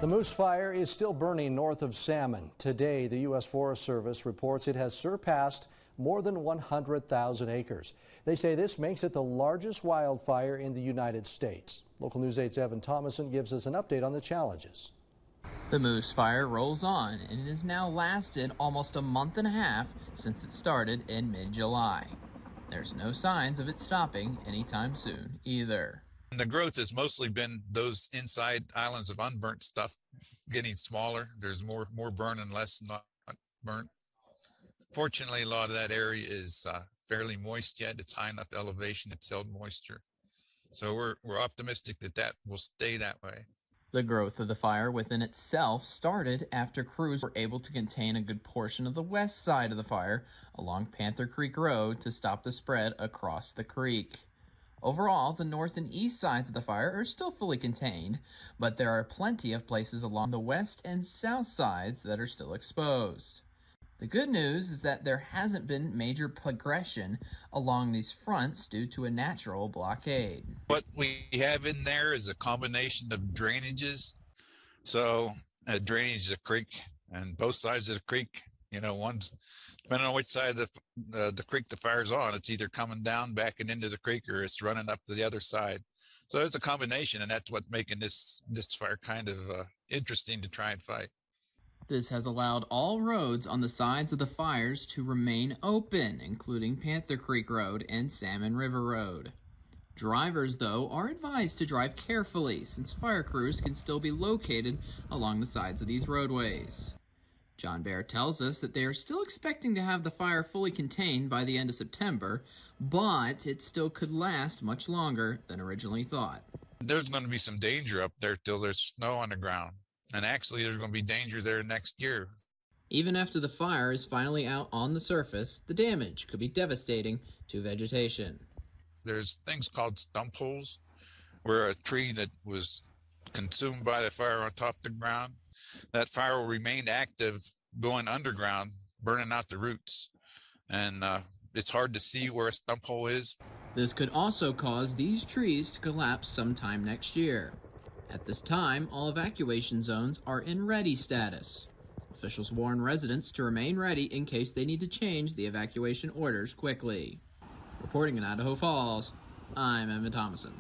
The Moose Fire is still burning north of Salmon. Today, the U.S. Forest Service reports it has surpassed more than 100,000 acres. They say this makes it the largest wildfire in the United States. Local News 8's Evan Thomason gives us an update on the challenges. The Moose Fire rolls on, and it has now lasted almost a month and a half since it started in mid-July. There's no signs of it stopping anytime soon either. The growth has mostly been those inside islands of unburnt stuff getting smaller. There's more burn and less not burnt. Fortunately, a lot of that area is fairly moist yet. It's high enough elevation, it's held moisture. So we're optimistic that that will stay that way. The growth of the fire within itself started after crews were able to contain a good portion of the west side of the fire along Panther Creek Road to stop the spread across the creek. Overall, the north and east sides of the fire are still fully contained, but there are plenty of places along the west and south sides that are still exposed. The good news is that there hasn't been major progression along these fronts due to a natural blockade. What we have in there is a combination of drainages. So drainage is a creek, and both sides of the creek, one's depending on which side of the creek the fire's on, it's either coming down, backing into the creek, or it's running up to the other side. So it's a combination, and that's what's making this fire kind of interesting to try and fight. This has allowed all roads on the sides of the fires to remain open, including Panther Creek Road and Salmon River Road. Drivers, though, are advised to drive carefully since fire crews can still be located along the sides of these roadways. John Bear tells us that they are still expecting to have the fire fully contained by the end of September, but it still could last much longer than originally thought. There's going to be some danger up there till there's snow on the ground. And actually, there's going to be danger there next year. Even after the fire is finally out on the surface, the damage could be devastating to vegetation. There's things called stump holes, where a tree that was consumed by the fire on top of the ground, that fire will remain active going underground, burning out the roots. And it's hard to see where a stump hole is. This could also cause these trees to collapse sometime next year. At this time, all evacuation zones are in ready status. Officials warn residents to remain ready in case they need to change the evacuation orders quickly. Reporting in Idaho Falls, I'm Evan Thomason.